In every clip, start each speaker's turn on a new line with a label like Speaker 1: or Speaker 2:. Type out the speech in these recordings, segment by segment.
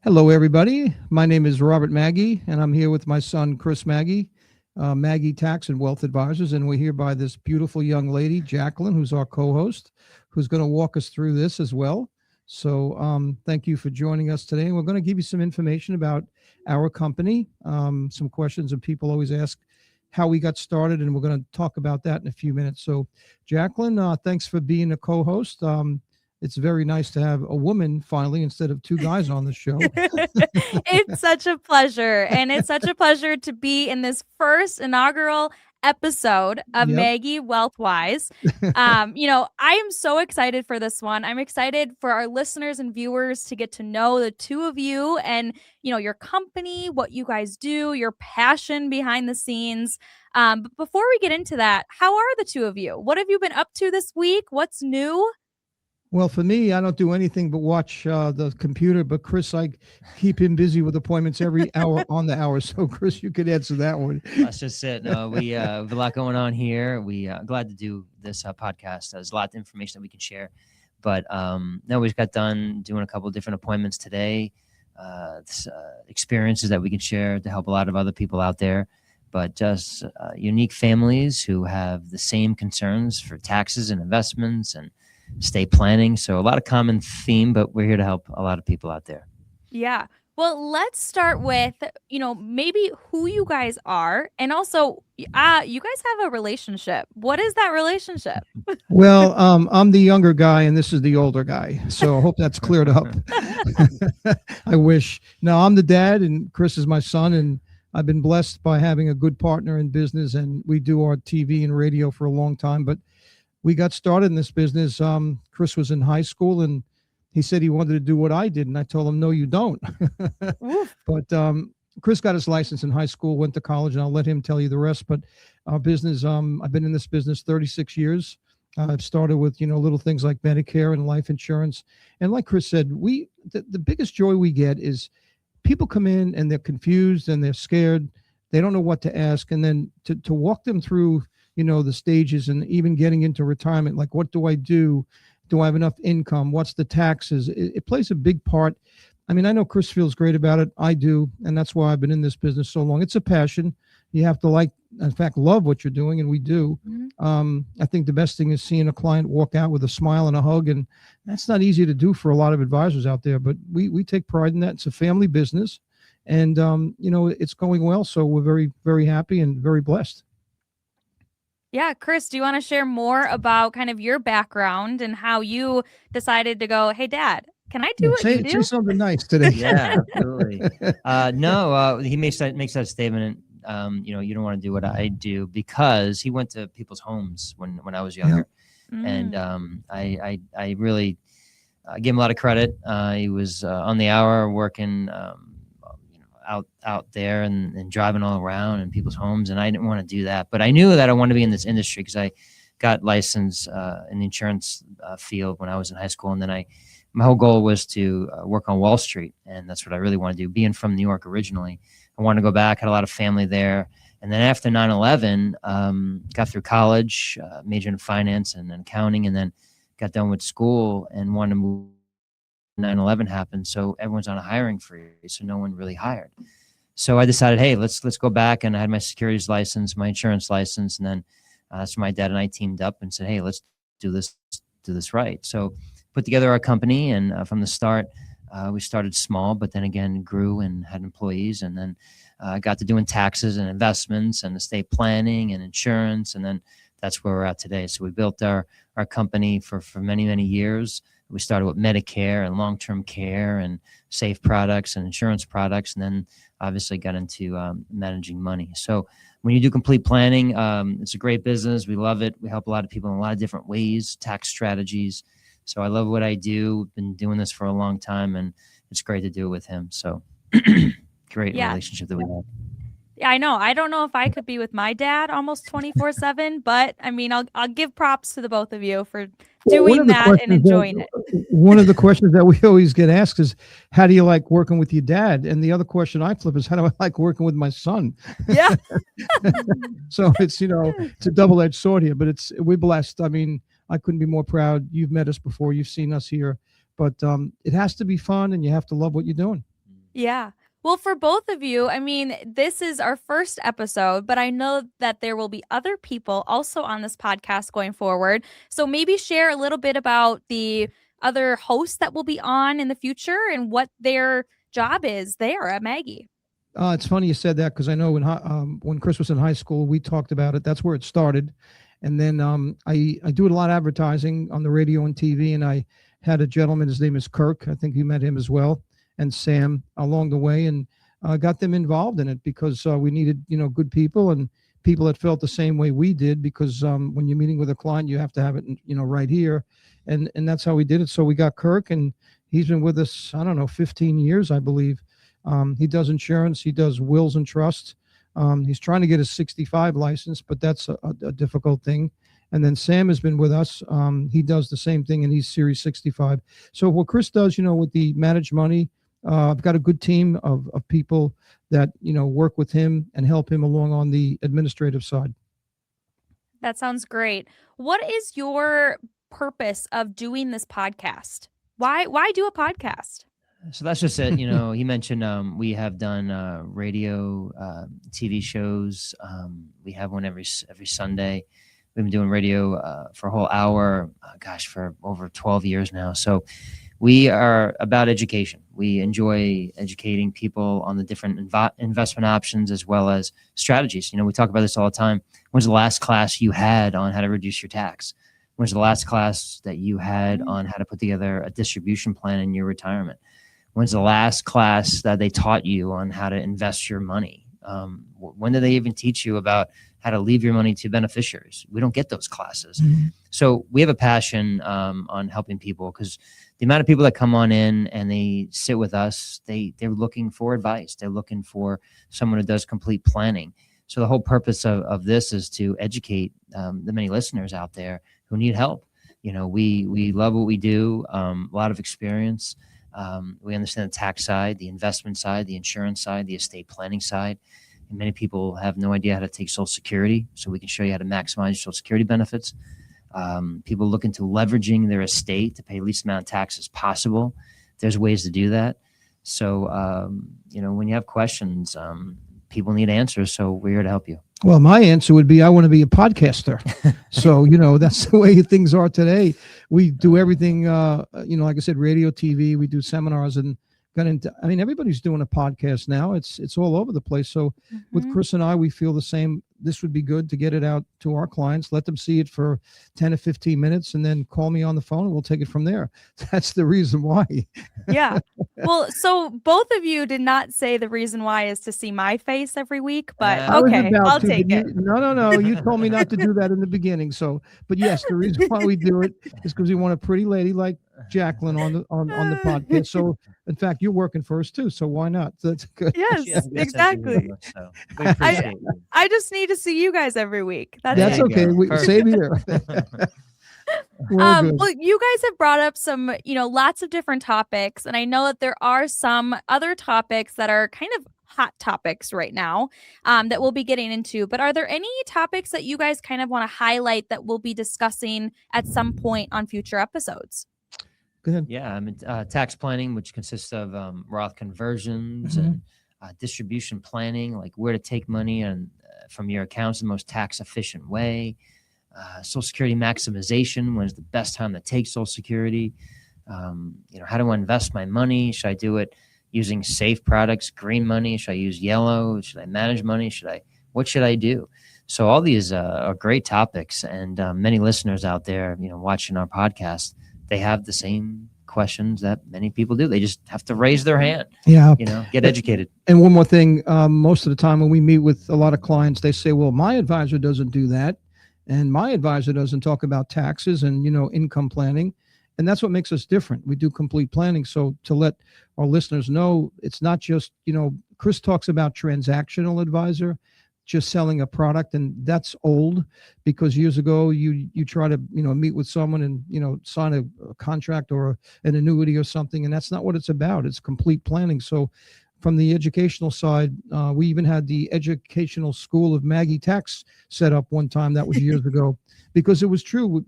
Speaker 1: Hello, everybody. My name is Robert Maggi, and I'm here with my son, Chris Maggi, Maggi Tax and Wealth Advisors. And we're here by this beautiful young lady, Jacqueline, who's our co-host, who's going to walk us through this as well. So thank you for joining us today. And we're going to give you some information about our company, some questions that people always ask, how we got started, and we're going to talk about that in a few minutes. So, Jacqueline, thanks for being a co-host. It's very nice to have a woman finally instead of two guys on the show.
Speaker 2: It's such a pleasure. And it's such a pleasure to be in this first inaugural episode of
Speaker 1: Yep.
Speaker 2: Maggi Wealthwise. I am so excited for this one. I'm excited for our listeners and viewers to get to know the two of you and, your company, what you guys do, your passion behind the scenes. But before we get into that, how are the two of you? What have you been up to this week? What's new?
Speaker 1: Well, for me, I don't do anything but watch the computer. But Chris, I keep him busy with appointments every hour on the hour. So, Chris, you could answer that one.
Speaker 3: That's just it. No, we have a lot going on here. We glad to do this podcast. There's a lot of information that we can share. But no, we just got done doing a couple of different appointments today. Experiences that we can share to help a lot of other people out there. But just unique families who have the same concerns for taxes and investments and estate planning. So a lot of common theme, but we're here to help a lot of people out there.
Speaker 2: Yeah. Well, let's start with, maybe who you guys are. And also, you guys have a relationship. What is that relationship?
Speaker 1: Well, I'm the younger guy and this is the older guy. So I hope that's cleared up. I wish. No, I'm the dad and Chris is my son. And I've been blessed by having a good partner in business. And we do our TV and radio for a long time. But we got started in this business. Chris was in high school and he said he wanted to do what I did. And I told him, no, you don't. But Chris got his license in high school, went to college, and I'll let him tell you the rest. But our business, I've been in this business 36 years. I've started with, little things like Medicare and life insurance. And like Chris said, the biggest joy we get is people come in and they're confused and they're scared. They don't know what to ask. And then to walk them through the stages and even getting into retirement, like what do I do? Do I have enough income? What's the taxes? It plays a big part. I mean, I know Chris feels great about it. I do. And that's why I've been in this business so long. It's a passion. You have to in fact, love what you're doing. And we do. Mm-hmm. I think the best thing is seeing a client walk out with a smile and a hug. And that's not easy to do for a lot of advisors out there, but we take pride in that. It's a family business and, it's going well. So we're very, very happy and very blessed.
Speaker 2: Yeah, Chris, do you want to share more about kind of your background and how you decided to go, hey, Dad, can I do what you do?
Speaker 1: Say something nice today.
Speaker 3: Yeah, absolutely. He makes that statement. You don't want to do what I do because he went to people's homes when I was younger, and I really gave him a lot of credit. He was on the hour working. Out there and driving all around in people's homes. And I didn't want to do that, but I knew that I wanted to be in this industry because I got licensed in the insurance field when I was in high school. And then my whole goal was to work on Wall Street. And that's what I really want to do. Being from New York originally, I wanted to go back, had a lot of family there. And then after 9/11, got through college, majored in finance and accounting, and then got done with school and wanted to move. 9/11 happened, so everyone's on a hiring freeze, so no one really hired. So I decided, hey, let's go back, and I had my securities license, my insurance license, and then so my dad and I teamed up and said, hey, let's do this right. So put together our company, and from the start, we started small, but then again grew and had employees, and then got to doing taxes and investments and estate planning and insurance, and then that's where we're at today. So we built our company for many, many years. We started with Medicare and long-term care and safe products and insurance products, and then obviously got into managing money. So when you do complete planning, it's a great business. We love it. We help a lot of people in a lot of different ways, tax strategies. So I love what I do. Been doing this for a long time, and it's great to do it with him. So great relationship that we have.
Speaker 2: Yeah, I know. I don't know if I could be with my dad almost 24/7, but I mean, I'll give props to the both of you for doing that and enjoying it.
Speaker 1: One of the questions that we always get asked is, how do you like working with your dad? And the other question I flip is, how do I like working with my son?
Speaker 2: Yeah.
Speaker 1: So it's, it's a double-edged sword here, but we're blessed. I mean, I couldn't be more proud. You've met us before. You've seen us here, but it has to be fun and you have to love what you're doing.
Speaker 2: Yeah. Well, for both of you, I mean, this is our first episode, but I know that there will be other people also on this podcast going forward. So maybe share a little bit about the other hosts that will be on in the future and what their job is there at Maggie.
Speaker 1: It's funny you said that because I know when Chris was in high school, we talked about it. That's where it started. And then I do a lot of advertising on the radio and TV, and I had a gentleman, his name is Kirk. I think you met him as well, and Sam along the way, and got them involved in it because we needed, good people and people that felt the same way we did. Because when you're meeting with a client, you have to have it, right here, and that's how we did it. So we got Kirk, and he's been with us, I don't know, 15 years, I believe. He does insurance, he does wills and trusts. He's trying to get a 65 license, but that's a difficult thing. And then Sam has been with us. He does the same thing, and he's Series 65. So what Chris does, with the managed money, I've got a good team of people that, work with him and help him along on the administrative side.
Speaker 2: That sounds great. What is your purpose of doing this podcast? Why do a podcast?
Speaker 3: So that's just it. He mentioned we have done radio, TV shows. We have one every Sunday. We've been doing radio for a whole hour, for over 12 years now. So we are about education. We enjoy educating people on the different investment options as well as strategies. We talk about this all the time. When's the last class you had on how to reduce your tax? When's the last class that you had on how to put together a distribution plan in your retirement? When's the last class that they taught you on how to invest your money? When did they even teach you about how to leave your money to beneficiaries? We don't get those classes. Mm-hmm. So we have a passion on helping people because the amount of people that come on in and they sit with us, they're looking for advice. They're looking for someone who does complete planning. So the whole purpose of this is to educate the many listeners out there who need help. We love what we do, a lot of experience. We understand the tax side, the investment side, the insurance side, the estate planning side. And many people have no idea how to take Social Security, so we can show you how to maximize your Social Security benefits. People look into leveraging their estate to pay the least amount of taxes possible. There's ways to do that. So, when you have questions, people need answers, so we're here to help you.
Speaker 1: Well, my answer would be I want to be a podcaster. So, that's the way things are today. We do everything, like I said, radio, TV, we do seminars and everybody's doing a podcast now. It's all over the place. So with Chris and I, we feel the same. This would be good to get it out to our clients, let them see it for 10 to 15 minutes and then call me on the phone and we'll take it from there. That's the reason why.
Speaker 2: Yeah. Well, so both of you did not say the reason why is to see my face every week, but okay, I'll take it.
Speaker 1: No. You told me not to do that in the beginning. So, but yes, the reason why we do it is because we want a pretty lady like Jacqueline on the podcast. So in fact, you're working for us too. So why not? That's good.
Speaker 2: Yes, exactly. I just need to see you guys every week.
Speaker 1: That's okay. Same here.
Speaker 2: Well, you guys have brought up some, lots of different topics, and I know that there are some other topics that are kind of hot topics right now that we'll be getting into. But are there any topics that you guys kind of want to highlight that we'll be discussing at some point on future episodes?
Speaker 1: Go ahead.
Speaker 3: Yeah, tax planning, which consists of Roth conversions and distribution planning, like where to take money from your accounts in the most tax efficient way. Social Security maximization, when is the best time to take Social Security? How do I invest my money? Should I do it using safe products, green money? Should I use yellow? Should I manage money? What should I do? So all these are great topics, and many listeners out there, watching our podcast, they have the same questions that many people do. They just have to raise their hand.
Speaker 1: Yeah.
Speaker 3: Get educated.
Speaker 1: And one more thing, most of the time when we meet with a lot of clients, they say, well, my advisor doesn't do that. And my advisor doesn't talk about taxes and, income planning. And that's what makes us different. We do complete planning. So to let our listeners know, it's not just, Chris talks about transactional advisor, just selling a product. And that's old because years ago, you try to, meet with someone and, sign a contract or an annuity or something. And that's not what it's about. It's complete planning. So from the educational side, we even had the educational school of Maggi Tax set up one time. That was years ago, because it was true.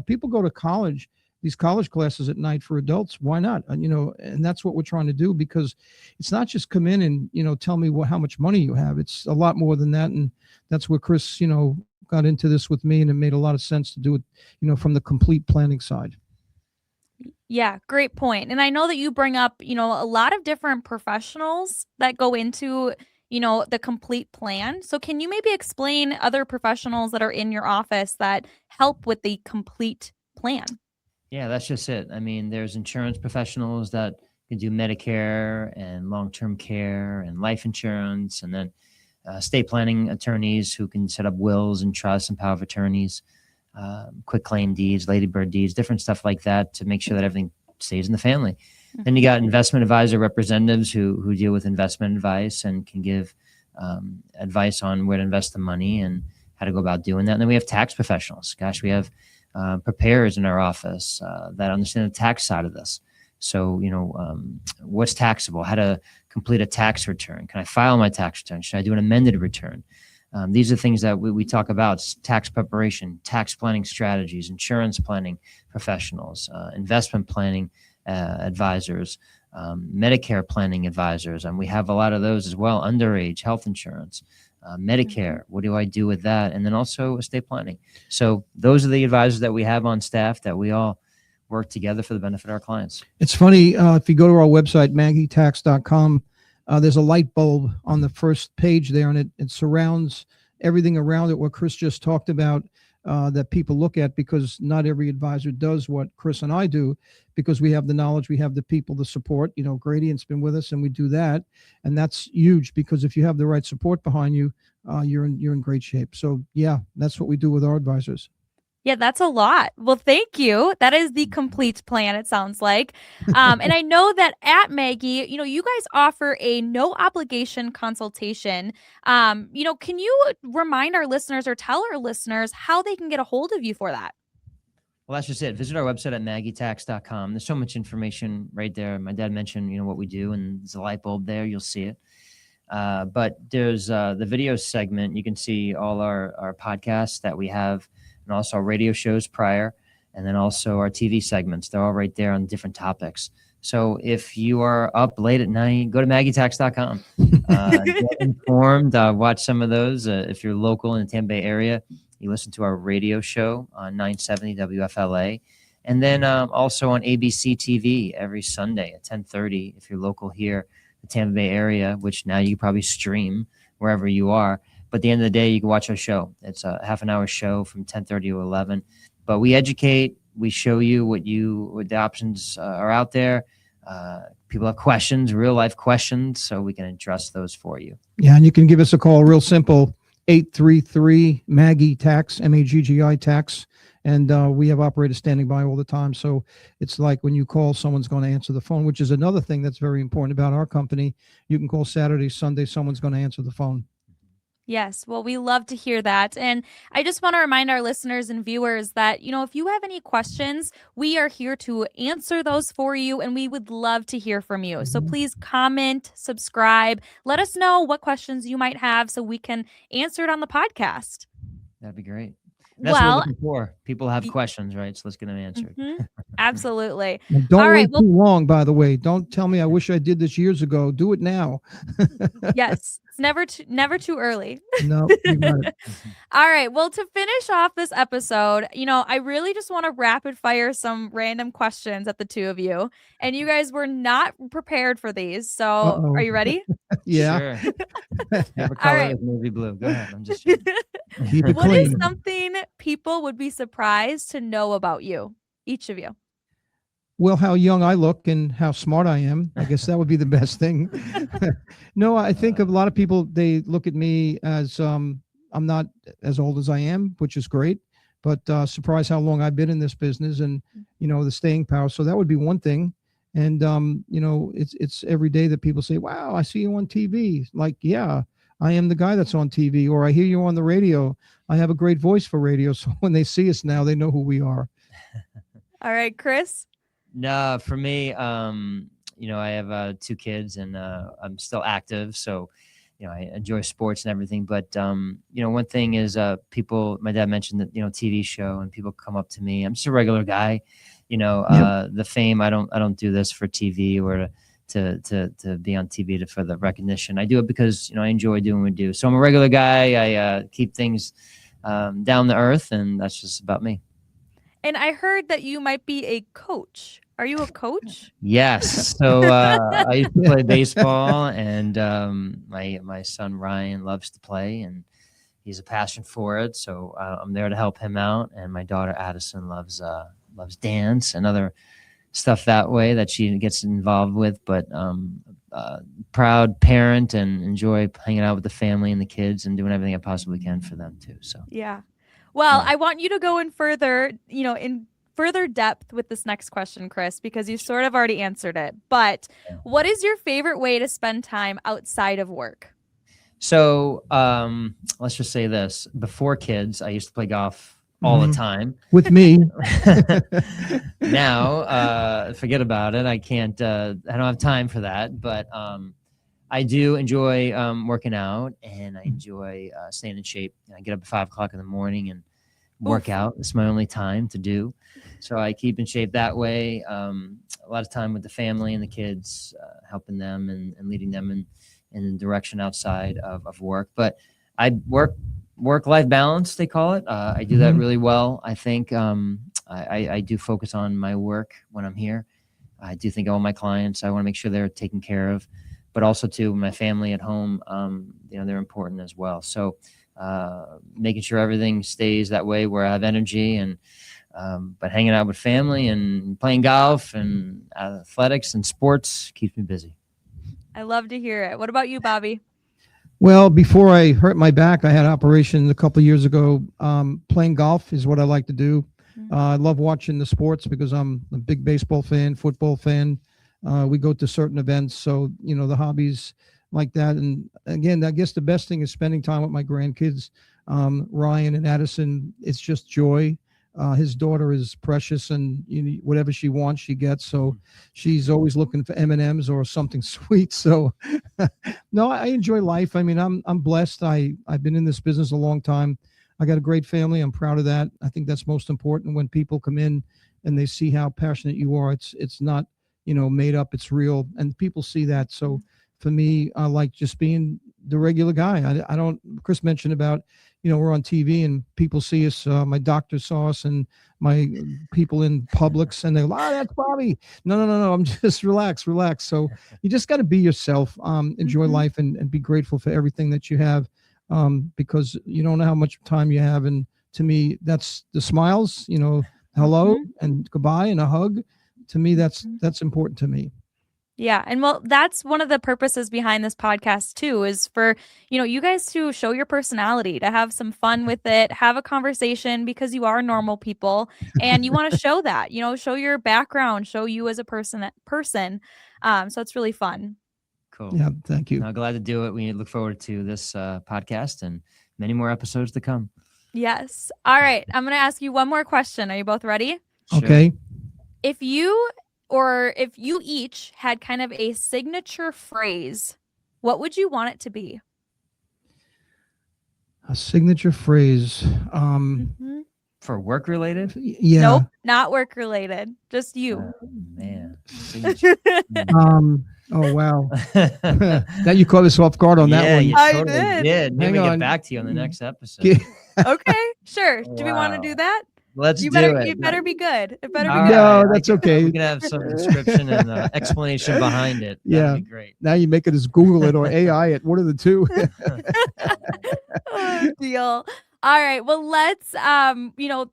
Speaker 1: People go to college these college classes at night for adults. Why not? And that's what we're trying to do, because it's not just come in and, tell me how much money you have. It's a lot more than that. And that's where Chris, got into this with me, and it made a lot of sense to do it, from the complete planning side.
Speaker 2: Yeah, great point. And I know that you bring up, a lot of different professionals that go into, the complete plan. So can you maybe explain other professionals that are in your office that help with the complete plan?
Speaker 3: Yeah, that's just it. I mean, there's insurance professionals that can do Medicare and long-term care and life insurance, and then estate planning attorneys who can set up wills and trusts and power of attorneys, quick claim deeds, ladybird deeds, different stuff like that to make sure that everything stays in the family. Mm-hmm. Then you got investment advisor representatives who deal with investment advice and can give advice on where to invest the money and how to go about doing that. And then we have tax professionals. Gosh, we have preparers in our office that understand the tax side of this. So, what's taxable, how to complete a tax return. Can I file my tax return? Should I do an amended return? These are things that we talk about: tax preparation, tax planning strategies, insurance planning professionals, investment planning advisors, Medicare planning advisors. And we have a lot of those as well: underage health insurance, Medicare. What do I do with that? And then also estate planning. So those are the advisors that we have on staff that we all work together for the benefit of our clients.
Speaker 1: It's funny, if you go to our website, MaggiTax.com, there's a light bulb on the first page there, and it surrounds everything around it, what Chris just talked about, that people look at, because not every advisor does what Chris and I do, because we have the knowledge, we have the people, the support. Gradient's been with us, and we do that. And that's huge, because if you have the right support behind you, you're in great shape. So yeah, that's what we do with our advisors.
Speaker 2: Yeah, that's a lot. Well, thank you. That is the complete plan, it sounds like. And I know that at Maggi, you guys offer a no obligation consultation. Can you remind our listeners or tell our listeners how they can get a hold of you for that?
Speaker 3: Well, that's just it. Visit our website at MaggiTax.com. There's so much information right there. My dad mentioned, what we do, and there's a light bulb there. You'll see it. But there's the video segment. You can see all our podcasts that we have, and also our radio shows prior, and then also our TV segments. They're all right there on different topics. So if you are up late at night, go to MaggiTax.com. Get informed, watch some of those. If you're local in the Tampa Bay area, you listen to our radio show on 970 WFLA. And then also on ABC TV every Sunday at 10:30 if you're local here in the Tampa Bay area, which now you probably stream wherever you are. But at the end of the day, you can watch our show. It's a half an hour show from 10:30 to 11. But we educate, we show you what the options are out there. People have questions, real life questions, so we can address those for you.
Speaker 1: Yeah, and you can give us a call, real simple, 833 Maggi Tax, Maggi Tax. And we have operators standing by all the time. So it's like when you call, someone's going to answer the phone, which is another thing that's very important about our company. You can call Saturday, Sunday, someone's going to answer the phone.
Speaker 2: Yes. Well, we love to hear that. And I just want to remind our listeners and viewers that, if you have any questions, we are here to answer those for you, and we would love to hear from you. So please comment, subscribe, let us know what questions you might have so we can answer it on the podcast.
Speaker 3: That'd be great. That's what we're looking for. People have questions, right? So let's get them answered.
Speaker 2: Mm-hmm. Absolutely.
Speaker 1: Don't wait too long, by the way. Don't tell me I wish I did this years ago. Do it now.
Speaker 2: Yes. It's never too early.
Speaker 1: No, you got it.
Speaker 2: All right. Well, to finish off this episode, I really just want to rapid fire some random questions at the two of you. And you guys were not prepared for these. So Are you ready?
Speaker 3: Yeah. Sure. Favorite color is navy blue. Go ahead. I'm just kidding.
Speaker 1: Keep it
Speaker 2: What
Speaker 1: clean.
Speaker 2: is something people would be surprised to know about you, each of you?
Speaker 1: Well, how young I look and how smart I am. I guess that would be the best thing. No, I think a lot of people, they look at me as I'm not as old as I am, which is great, but surprised how long I've been in this business and, the staying power. So that would be one thing. And, it's every day that people say, wow, I see you on TV. Like, yeah, I am the guy that's on TV, or I hear you on the radio. I have a great voice for radio. So when they see us now, they know who we are.
Speaker 2: All right, Chris.
Speaker 3: No, for me, I have 2 kids, and I'm still active. So, I enjoy sports and everything. But, one thing is my dad mentioned that, TV show, and people come up to me. I'm just a regular guy. the fame. I don't do this for TV or to be on TV for the recognition. I do it because I enjoy doing what we do. So I'm a regular guy. I keep things down to earth, and that's just about me.
Speaker 2: And I heard that you might be a coach. Are you a coach?
Speaker 3: Yes. So I used to play baseball, and my son Ryan loves to play, and he's a passion for it. So I'm there to help him out. And my daughter Addison loves dance and other stuff that way that she gets involved with. But proud parent and enjoy hanging out with the family and the kids and doing everything I possibly can for them too. So
Speaker 2: yeah. Well,
Speaker 3: Yeah.
Speaker 2: I want you to go in further depth with this next question, Chris, because you sort of already answered it. But what is your favorite way to spend time outside of work?
Speaker 3: So let's just say this. Before kids, I used to play golf all the time.
Speaker 1: With me.
Speaker 3: Now, forget about it. I can't, I don't have time for that. But I do enjoy working out, and I enjoy staying in shape. I get up at 5 o'clock in the morning and work out. It's my only time to do. So I keep in shape that way. A lot of time with the family and the kids, helping them and leading them in the direction outside of work. But I work-life balance, they call it. I do that really well. I think I do focus on my work when I'm here. I do think of all my clients. I want to make sure they're taken care of, but also too my family at home. They're important as well. So making sure everything stays that way where I have energy, and but hanging out with family and playing golf and athletics and sports keeps me busy.
Speaker 2: I love to hear it. What about you, Bobby?
Speaker 1: Well, before I hurt my back, I had an operation a couple of years ago. Playing golf is what I like to do. I love watching the sports because I'm a big baseball fan, football fan. We go to certain events. So, the hobbies like that. And again, I guess the best thing is spending time with my grandkids, Ryan and Addison. It's just joy. His daughter is precious, and whatever she wants, she gets. So she's always looking for M&Ms or something sweet. So no, I enjoy life. I mean, I'm blessed. I've been in this business a long time. I got a great family. I'm proud of that. I think that's most important. When people come in and they see how passionate you are, it's not, made up, it's real, and people see that. So for me, I like just being the regular guy. I don't, Chris mentioned about, we're on TV and people see us, my doctor saw us and my people in Publix, and they're like, that's Bobby. No. I'm just relax. So you just got to be yourself, enjoy life, and be grateful for everything that you have, because you don't know how much time you have. And to me, that's the smiles, hello and goodbye and a hug. To me, that's important to me.
Speaker 2: Yeah. And well, that's one of the purposes behind this podcast too, is for, you guys to show your personality, to have some fun with it, have a conversation, because you are normal people and you want to show that, show your background, show you as a person. So it's really fun.
Speaker 3: Cool.
Speaker 1: Yeah. Thank you.
Speaker 3: I'm glad to do it. We look forward to this podcast and many more episodes to come.
Speaker 2: Yes. All right. I'm going to ask you one more question. Are you both ready?
Speaker 3: Sure.
Speaker 1: Okay.
Speaker 2: If you each had kind of a signature phrase, what would you want it to be?
Speaker 1: A signature phrase.
Speaker 3: For work related?
Speaker 1: Yeah.
Speaker 2: Nope, not work related. Just you.
Speaker 3: Oh, man.
Speaker 1: Oh, wow. That you caught us off guard on that one.
Speaker 3: You
Speaker 2: I
Speaker 3: totally did. Maybe
Speaker 1: Hang
Speaker 3: we
Speaker 1: on.
Speaker 3: get back to you on the next episode.
Speaker 2: Okay, sure. Do we want to
Speaker 3: Wow.
Speaker 2: do that?
Speaker 3: Let's
Speaker 2: You
Speaker 3: do
Speaker 2: better,
Speaker 3: it.
Speaker 2: it better be good. It better be
Speaker 3: All
Speaker 2: good.
Speaker 1: No,
Speaker 3: right,
Speaker 1: that's okay.
Speaker 3: We can have some description and explanation behind it.
Speaker 1: Yeah.
Speaker 3: That'd be great.
Speaker 1: Now you make it as Google it or AI it. What are the two?
Speaker 2: Oh, deal. All right. Well, let's,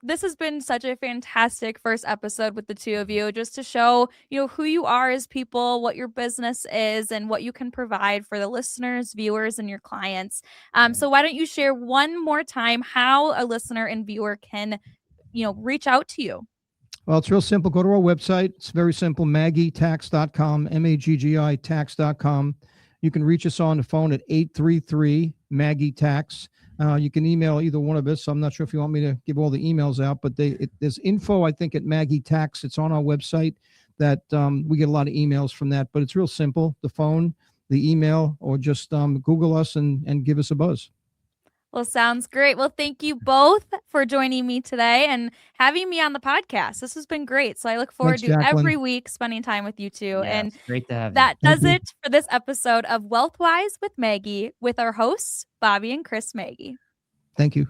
Speaker 2: this has been such a fantastic first episode with the two of you, just to show, who you are as people, what your business is, and what you can provide for the listeners, viewers, and your clients. So why don't you share one more time how a listener and viewer can, reach out to you?
Speaker 1: Well, it's real simple. Go to our website. It's very simple. MaggiTax.com, MAGGI tax.com. You can reach us on the phone at 833 Maggi Tax. You can email either one of us. I'm not sure if you want me to give all the emails out, but there's info, I think, at Maggi Tax. It's on our website that we get a lot of emails from that, but it's real simple. The phone, the email, or just Google us and give us a buzz.
Speaker 2: Well, sounds great. Well, thank you both for joining me today and having me on the podcast. This has been great. So I look forward
Speaker 1: Thanks,
Speaker 2: to
Speaker 1: Jacqueline.
Speaker 2: every week spending time with you two. And
Speaker 3: Yes, great to have you.
Speaker 2: that
Speaker 1: Thank
Speaker 2: does
Speaker 1: you.
Speaker 2: it for this episode of Wealthwise with Maggie with our hosts, Bobby and Chris Maggi.
Speaker 1: Thank you.